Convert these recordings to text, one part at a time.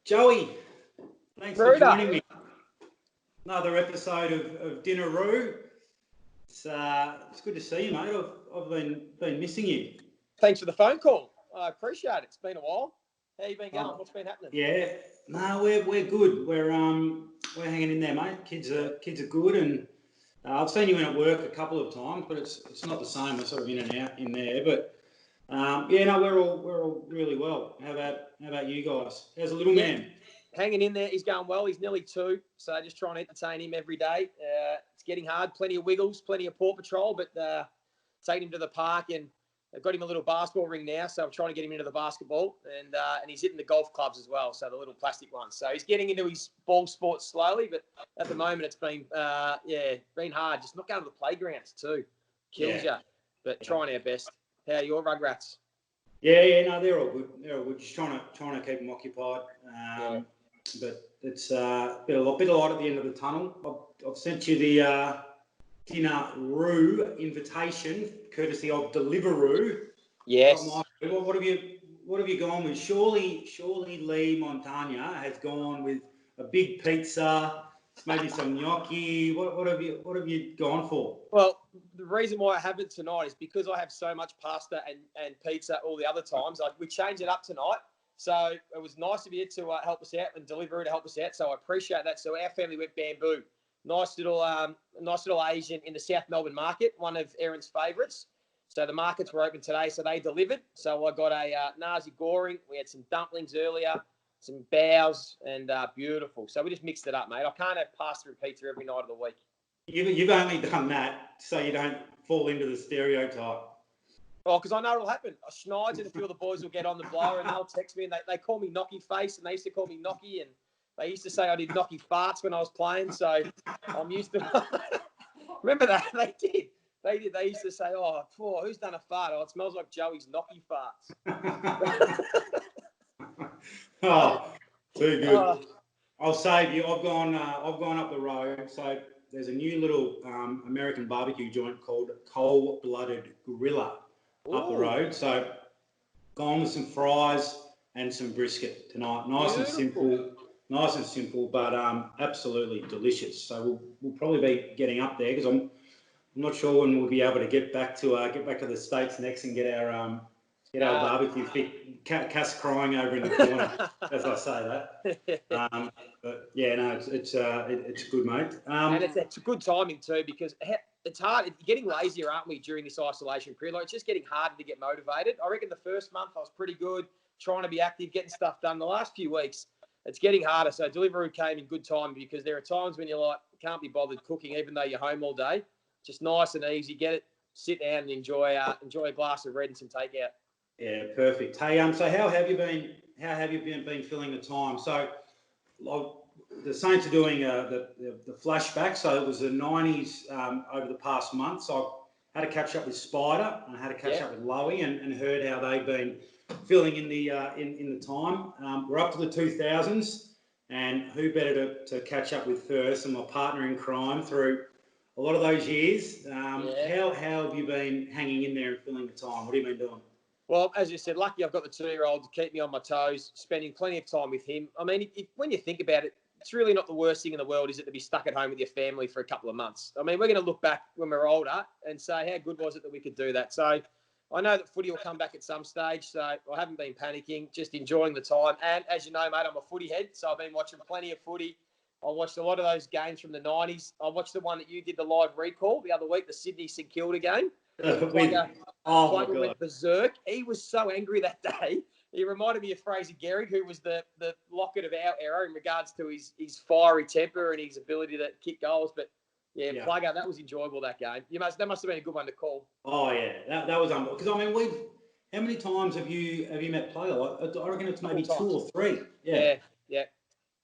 Joey, thanks for Rooter. joining me. Another episode of DinneRoo. It's good to see you, mate. I've been missing you. Thanks for the phone call. I appreciate it. It's been a while. How you been going? What's been happening? Yeah, no, we're good. We're hanging in there, mate. Kids are good, and I've seen you in at work a couple of times, but it's not the same. We're sort of in and out in there, but we're all really well. How about you guys? How's the little man? Hanging in there. He's going well. He's nearly 2, so just trying to entertain him every day. It's getting hard. Plenty of wiggles, plenty of Paw Patrol, but taking him to the park, and I've got him a little basketball ring now, so I'm trying to get him into the basketball, and he's hitting the golf clubs as well, so the little plastic ones. So he's getting into his ball sports slowly, but at the moment it's been hard. Just not going to the playgrounds too. Kills you, but trying our best. How are your rugrats? No, they're all good. Just trying to keep them occupied. But it's a bit of light at the end of the tunnel. I've sent you the DinneRoo invitation, courtesy of Deliveroo. Yes. What have you gone with? Surely Leigh Montagna has gone with a big pizza, maybe some gnocchi. What have you gone for? Well, the reason why I haven't tonight is because I have so much pasta and pizza all the other times. We changed it up tonight. So it was nice of you to help us out and Deliveroo to help us out. So I appreciate that. So our family went bamboo. Nice little Asian in the South Melbourne market, one of Erin's favourites. So the markets were open today, so they delivered. So I got a nasi goreng. We had some dumplings earlier, some bows, and beautiful. So we just mixed it up, mate. I can't have pasta and pizza every night of the week. You've only done that so you don't fall into the stereotype. Oh, because I know it'll happen. Schneids and a few of the boys will get on the blower and they'll text me and they call me Knocky Face, and they used to call me Knocky, and they used to say I did Knocky Farts when I was playing, so I'm used to Remember that? They did. They used to say, who's done a fart? Oh, it smells like Joey's Knocky Farts. Too good. I'll save you. I've gone up the road, so there's a new little American barbecue joint called Cold Blooded Gorilla up the road. So gone with some fries and some brisket tonight. Nice and simple, but absolutely delicious. So we'll probably be getting up there because I'm not sure when we'll be able to get back to the States next and get our barbecue fit. Cass crying over in the corner as I say that. But yeah, no, it's good, mate. And it's a good timing too, because it's hard. Getting lazier, aren't we, during this isolation period? It's just getting harder to get motivated. I reckon the first month I was pretty good, trying to be active, getting stuff done. The last few weeks, it's getting harder. So Deliveroo came in good time, because there are times when you're like, can't be bothered cooking, even though you're home all day. Just nice and easy. Get it, sit down and enjoy a glass of red and some takeout. Yeah, perfect. Hey, so how have you been? How have you been filling the time? So, the Saints are doing the flashback. So it was the 90s over the past month. So I had to catch up with Spider and I had to catch up with Loey and heard how they've been filling in the time. We're up to the 2000s, and who better to catch up with first than my partner in crime through a lot of those years. How have you been hanging in there and filling the time? What have you been doing? Well, as you said, lucky I've got the 2-year-old to keep me on my toes, spending plenty of time with him. I mean, when you think about it, it's really not the worst thing in the world, is it, to be stuck at home with your family for a couple of months? I mean, we're going to look back when we're older and say, how good was it that we could do that? So I know that footy will come back at some stage, so I haven't been panicking, just enjoying the time. And as you know, mate, I'm a footy head, so I've been watching plenty of footy. I watched a lot of those games from the 90s. I watched the one that you did the live recall the other week, the Sydney-St Kilda game. Plugger went berserk. He was so angry that day. He reminded me of Fraser Gehrig, who was the Lockett of our era in regards to his fiery temper and his ability to kick goals. But Plugger, that was enjoyable, that game. That must have been a good one to call. Oh yeah, that was unbelievable. Because I mean, how many times have you met Plugger? I reckon it's maybe 2 or 3. Yeah.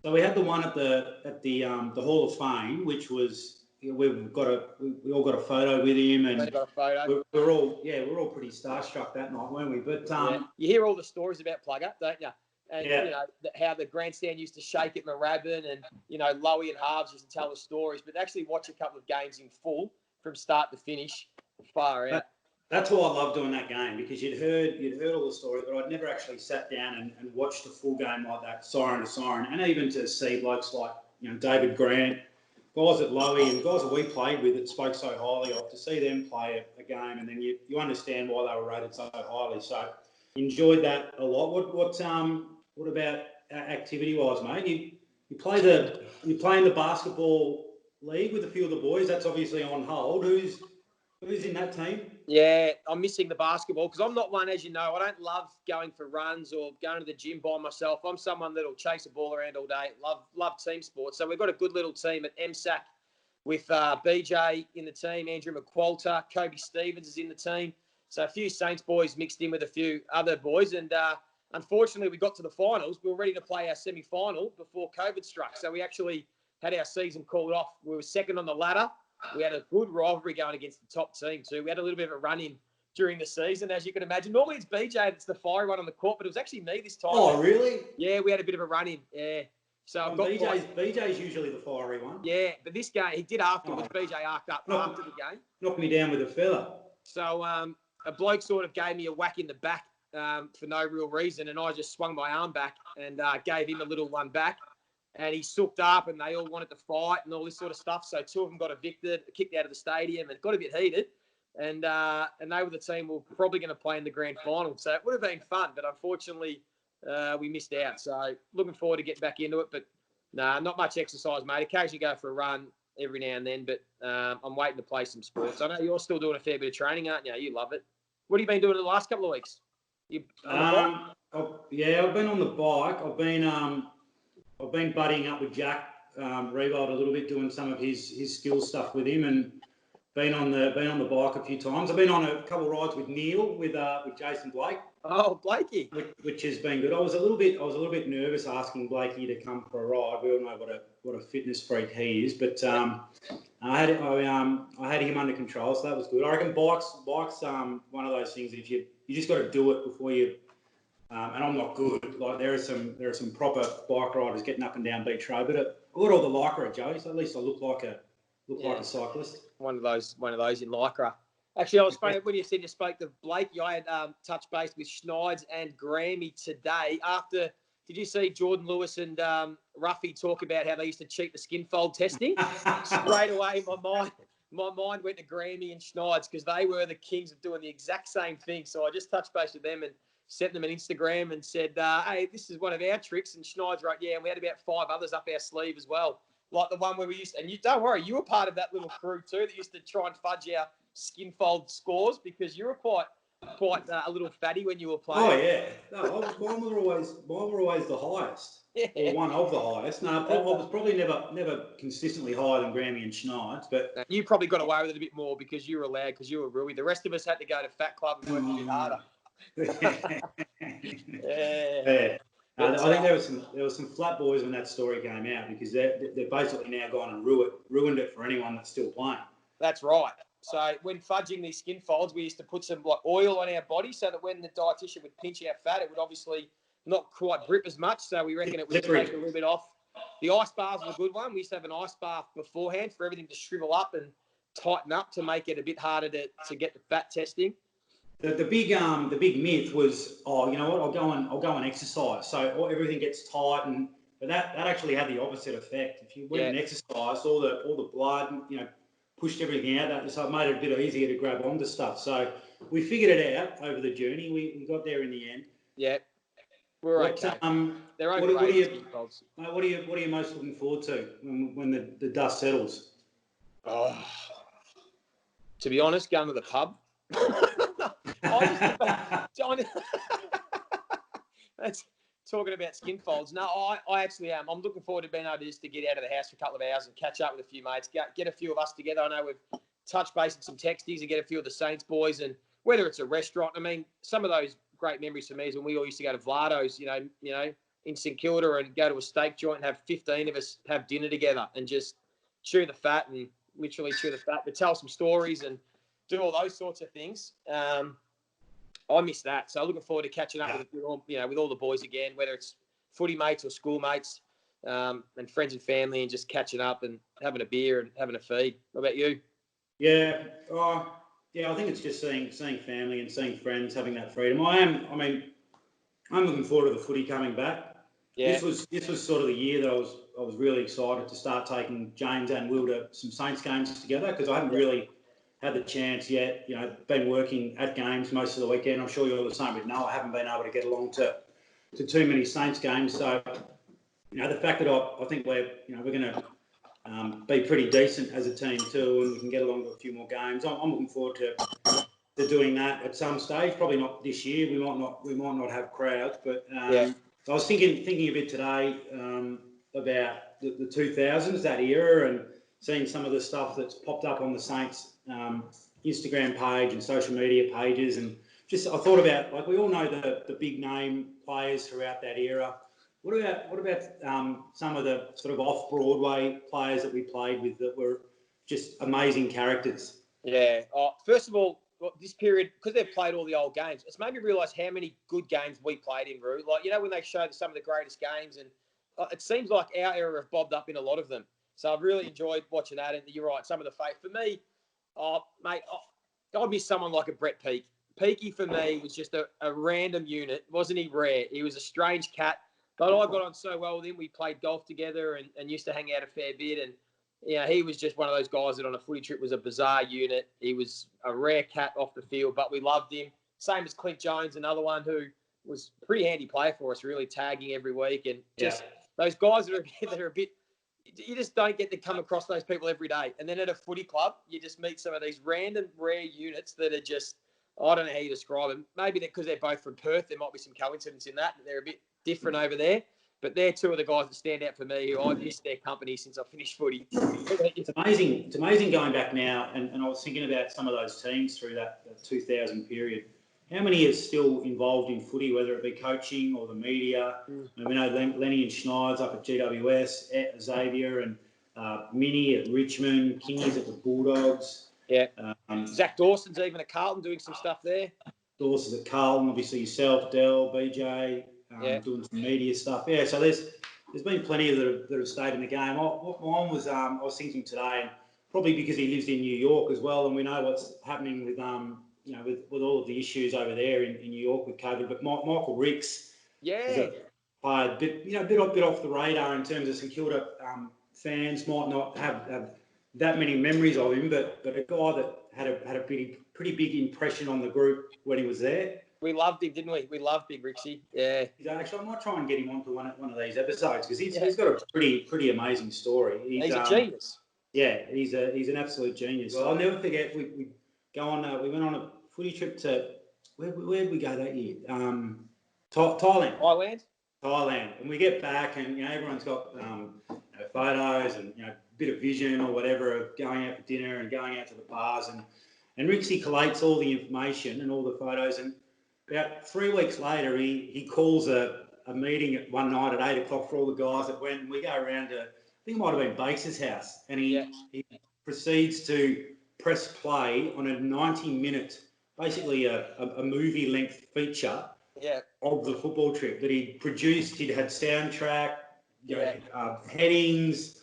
So we had the one at the Hall of Fame, which was we all got a photo with him, and got a photo. we're all pretty starstruck that night, weren't we? But you hear all the stories about Plugger, don't you? And how the grandstand used to shake at Moorabbin, and Loey and Harves used to tell the stories. But actually watch a couple of games in full from start to finish, far out. That's why I love doing that game, because you'd heard all the stories, but I'd never actually sat down and watched a full game like that, siren to siren, and even to see blokes like David Grant, guys at Lowy, and guys that we played with that spoke so highly of, to see them play a game, and then you understand why they were rated so highly. So enjoyed that a lot. What about activity wise, mate? You playing the basketball league with a few of the boys. That's obviously on hold. Who's in that team? Yeah, I'm missing the basketball because I'm not one, as you know, I don't love going for runs or going to the gym by myself. I'm someone that'll chase a ball around all day. Love team sports. So we've got a good little team at MSAC with BJ in the team, Andrew McQualter, Kobe Stevens is in the team. So a few Saints boys mixed in with a few other boys. And unfortunately, we got to the finals. We were ready to play our semi-final before COVID struck. So we actually had our season called off. We were second on the ladder. We had a good rivalry going against the top team too. We had a little bit of a run-in during the season, as you can imagine. Normally it's BJ that's the fiery one on the court, but it was actually me this time. Oh, really? Yeah, we had a bit of a run-in. Yeah. So I've got BJ's usually the fiery one. Yeah, but this game, he did afterwards. BJ arced up after the game. Knocked me down with a feather. So a bloke sort of gave me a whack in the back for no real reason, and I just swung my arm back and gave him a little one back. And he sooked up, and they all wanted to fight and all this sort of stuff. So two of them got evicted, kicked out of the stadium, and got a bit heated. And they were the team we were probably going to play in the grand final. So it would have been fun, but unfortunately we missed out. So looking forward to getting back into it. But not much exercise, mate. Occasionally go for a run every now and then, but I'm waiting to play some sports. I know you're still doing a fair bit of training, aren't you? You love it. What have you been doing the last couple of weeks? Yeah, I've been on the bike. I've been buddying up with Jack Rebold a little bit, doing some of his skills stuff with him, and been on the bike a few times. I've been on a couple of rides with Neil, with Jason Blake. Oh, Blakey, which has been good. I was a little bit nervous asking Blakey to come for a ride. We all know what a fitness freak he is, but I had him under control, so that was good. I reckon bikes one of those things that if you just got to do it before you. And I'm not good. Like there are some proper bike riders getting up and down Beach Road, but I got all the lycra, Joey. So at least I look like a cyclist. One of those in lycra. Actually, I was funny when you said you spoke to Blakey. I had touch base with Schneids and Grammy today. After, did you see Jordan Lewis and Ruffy talk about how they used to cheat the skin fold testing? Straight away, my mind went to Grammy and Schneids because they were the kings of doing the exact same thing. So I just touched base with them and sent them an Instagram and said, hey, this is one of our tricks. And Schneider's right, yeah, and we had about 5 others up our sleeve as well. Like the one where we used, and you don't worry, you were part of that little crew too that used to try and fudge our skin fold scores because you were quite a little fatty when you were playing. Oh, yeah. No, mine were always the highest. Yeah. Or one of the highest. No, I was probably never consistently higher than Grammy and Schneids, but you probably got away with it a bit more because you were allowed, because you were Rooey. The rest of us had to go to Fat Club and work a bit harder. Yeah. I think there was some flat boys when that story came out because they're basically now gone and ruined it for anyone that's still playing. That's right. So when fudging these skin folds, we used to put some oil on our body so that when the dietitian would pinch our fat, it would obviously not quite grip as much. So we reckon it would take a little bit off. The ice bars was a good one. We used to have an ice bath beforehand for everything to shrivel up and tighten up to make it a bit harder to get the fat testing. The big myth was, you know what? I'll go and exercise, so everything gets tight, but that actually had the opposite effect. If you went and exercised, all the blood, pushed everything out, so it made it a bit easier to grab onto stuff. So we figured it out over the journey. We got there in the end. Yeah, we're okay. They're overrated. What are you most looking forward to when the dust settles? Oh, to be honest, going to the pub. That's talking about skin folds. No, I actually am. I'm looking forward to being able to get out of the house for a couple of hours and catch up with a few mates, get a few of us together. I know we've touched base with some texties and get a few of the Saints boys, and whether it's a restaurant. I mean, some of those great memories for me is when we all used to go to Vlado's, in St Kilda and go to a steak joint and have 15 of us have dinner together and just chew the fat and literally chew the fat, but tell some stories and do all those sorts of things. I miss that. So looking forward to catching up with all the boys again, whether it's footy mates or school mates, and friends and family, and just catching up and having a beer and having a feed. What about you? Yeah, Yeah, I think it's just seeing family and seeing friends, having that freedom. I'm looking forward to the footy coming back. Yeah. This was sort of the year that I was really excited to start taking James and Will to some Saints games together, because I haven't really had the chance yet. You know, been working at games most of the weekend. I'm sure you're the same with Noah. I haven't been able to get along to too many Saints games. So, you know, the fact that I think we're going to be pretty decent as a team too, and we can get along to a few more games. I'm looking forward to doing that at some stage. Probably not this year. We might not have crowds, but I was thinking a bit today about the 2000s, that era, and seeing some of the stuff that's popped up on the Saints Instagram page and social media pages, and just I thought about, like, we all know the big name players throughout that era. What about some of the sort of off Broadway players that we played with that were just amazing characters? Yeah. First of all, this period, because they've played all the old games, it's made me realise how many good games we played in, Roo. Like, you know, when they show some of the greatest games, and it seems like our era have bobbed up in a lot of them. So I've really enjoyed watching that. And you're right, some of the fate. For me, mate, I'd miss someone like a Brett Peake. Peaky for me was just a random unit. Wasn't he rare? He was a strange cat. But I got on so well with him. We played golf together and used to hang out a fair bit. And, you know, he was just one of those guys that on a footy trip was a bizarre unit. He was a rare cat off the field, but we loved him. Same as Clint Jones, another one who was a pretty handy player for us, really tagging every week. And just those guys that are a bit, you just don't get to come across those people every day. And then at a footy club, you just meet some of these random, rare units that are just, I don't know how you describe them. Maybe because they're both from Perth, there might be some coincidence in that. They're a bit different over there. But they're two of the guys that stand out for me, who I've missed their company since I finished footy. It's amazing. It's amazing going back now, and I was thinking about some of those teams through that 2000 period. How many are still involved in footy, whether it be coaching or the media? We know Lenny and Schneider's up at GWS, Xavier and Minnie at Richmond, Kingy's at the Bulldogs. Yeah. Zach Dawson's even at Carlton doing some stuff there. Dawson's at Carlton, obviously yourself, Dell, BJ, doing some media stuff. Yeah, so there's been plenty that have stayed in the game. What mine was, I was thinking today, and probably because he lives in New York as well, and we know what's happening with with all of the issues over there in New York with COVID. But Michael Ricks, is a player, a bit off the radar in terms of St Kilda fans might not have that many memories of him, but a guy that had a pretty big impression on the group when he was there. We loved him, didn't we? We loved Big Rixie. Yeah. Actually, I might try and get him onto one of these episodes, because he's got a pretty amazing story. He's a genius. Yeah, he's an absolute genius. Well, I'll never forget. We we went on a footy trip to where did we go that year? Thailand. Thailand, and we get back, and everyone's got photos and a bit of vision or whatever of going out for dinner and going out to the bars, and Rixie collates all the information and all the photos, and about 3 weeks later he calls a meeting at one night at 8 o'clock for all the guys that went, and we go around to, I think it might have been Bates' house, and he proceeds to press play on a 90-minute, basically a movie-length feature of the football trip that he produced. He'd had soundtrack, headings.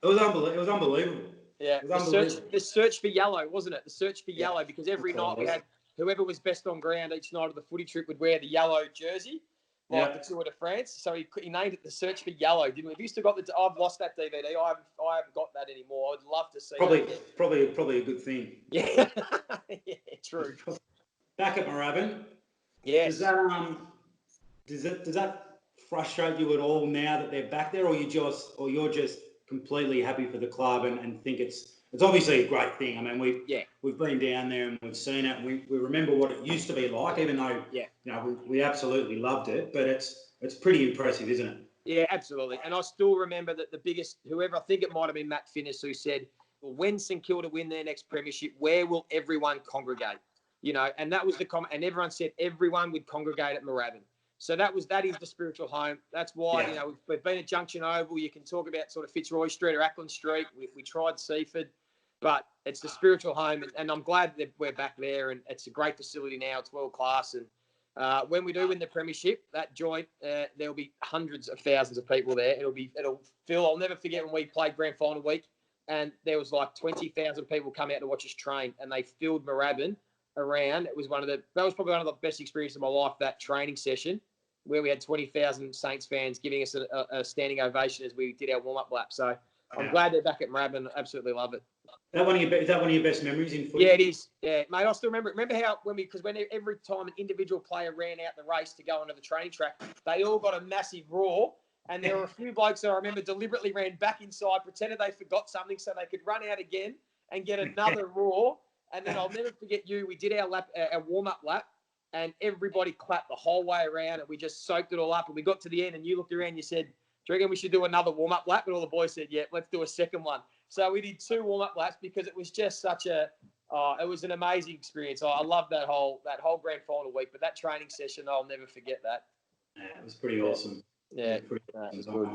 It was unbelievable. Yeah, the search for yellow, wasn't it? The search for yellow, because every night we had whoever was best on ground each night of the footy trip would wear the yellow jersey, like the Tour de France. So he named it the search for yellow, didn't we? Have you still got I've lost that DVD. I haven't got that anymore. I'd love to see. Probably a good thing. Yeah, yeah, true. Back at Moorabbin. Yes. Does that frustrate you at all now that they're back there, or you're just completely happy for the club and think it's obviously a great thing? I mean, we've been down there and we've seen it, and we remember what it used to be like, even though we absolutely loved it, but it's pretty impressive, isn't it? Yeah, absolutely. And I still remember that the biggest, whoever, I think it might have been Matt Finnis, who said, well, when St Kilda win their next premiership, where will everyone congregate? And that was the comment, and everyone said everyone would congregate at Moorabbin. So that is the spiritual home. That's why, we've been at Junction Oval. You can talk about sort of Fitzroy Street or Ackland Street. We tried Seaford, but it's the spiritual home. And I'm glad that we're back there, and it's a great facility now. It's world class. And when we do win the premiership, that joint, there'll be hundreds of thousands of people there. It'll fill. I'll never forget when we played grand final week and there was like 20,000 people come out to watch us train, and they filled Moorabbin around. It was that was probably one of the best experiences of my life, that training session, where we had 20,000 Saints fans giving us a standing ovation as we did our warm-up lap. So I'm glad they're back at Moorabbin. Absolutely love it. Is that one of your best memories in footy? Yeah, it is. Yeah, mate, I still remember how because every time an individual player ran out the race to go onto the training track, they all got a massive roar. And there were a few blokes that I remember deliberately ran back inside, pretended they forgot something so they could run out again and get another roar. And then I'll never forget you. We did our warm-up lap, and everybody clapped the whole way around, and we just soaked it all up. And we got to the end, and you looked around and you said, "Do you reckon we should do another warm-up lap?" And all the boys said, "Yeah, let's do a second one." So we did 2 warm-up laps because it was just such it was an amazing experience. I love that whole grand final week, but that training session, I'll never forget that. Yeah, it was pretty awesome. Yeah,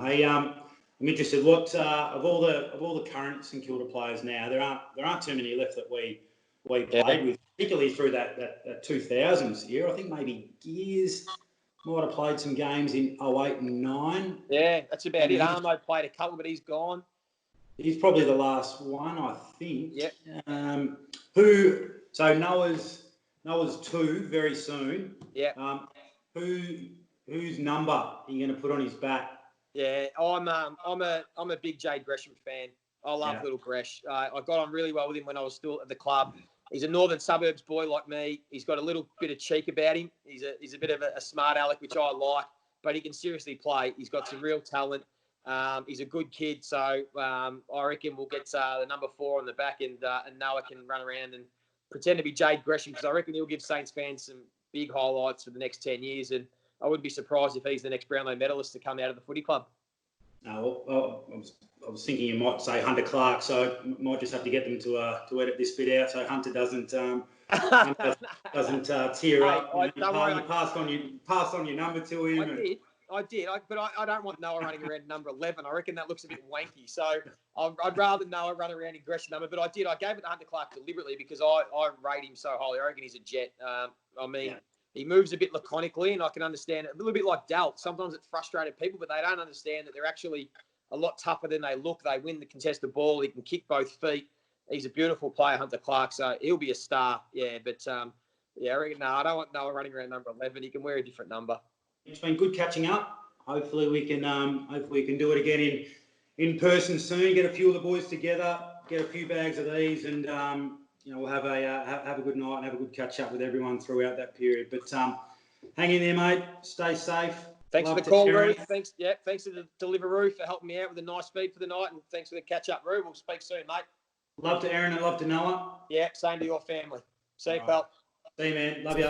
Hey, I'm interested. What of all the current St Kilda players now? There aren't too many left that we played with, particularly through that 2000s year. I think maybe Gears might have played some games in 08 and 09. Yeah, that's about it. Armo played a couple, but he's gone. He's probably the last one, I think. Yep. So Noah's 2 very soon. Yeah. Whose number are you going to put on his back? Yeah, I'm a big Jade Gresham fan. I love little Gresh. I got on really well with him when I was still at the club. He's a northern suburbs boy like me. He's got a little bit of cheek about him. He's a bit of a smart aleck, which I like, but he can seriously play. He's got some real talent. He's a good kid, so I reckon we'll get the number 4 on the back, and Noah can run around and pretend to be Jade Gresham, because I reckon he'll give Saints fans some big highlights for the next 10 years, and I wouldn't be surprised if he's the next Brownlow medalist to come out of the footy club. No, I was thinking you might say Hunter Clark, so might just have to get them to edit this bit out so Hunter doesn't tear up. You passed on your number to him. I did, but I don't want Noah running around number 11. I reckon that looks a bit wanky. So I'd rather Noah run around in Gresham number. But I did. I gave it to Hunter Clark deliberately because I rate him so highly. I reckon he's a jet. He moves a bit laconically, and I can understand it. A little bit like Dalt. Sometimes it frustrated people, but they don't understand that they're actually a lot tougher than they look. They win the contested ball. He can kick both feet. He's a beautiful player, Hunter Clark. So he'll be a star. Yeah, but I reckon I don't want Noah running around number 11. He can wear a different number. It's been good catching up. Hopefully we can do it again in person soon. Get a few of the boys together, get a few bags of these, and we'll have a good night and have a good catch up with everyone throughout that period. But hang in there, mate. Stay safe. Thanks for the call, Rooey. Thanks to the Deliveroo for helping me out with a nice feed for the night, and thanks for the catch up, Roo. We'll speak soon, mate. Love to Aaron and love to Noah. Yeah, same to your family. See you, pal. See you, man. Love you.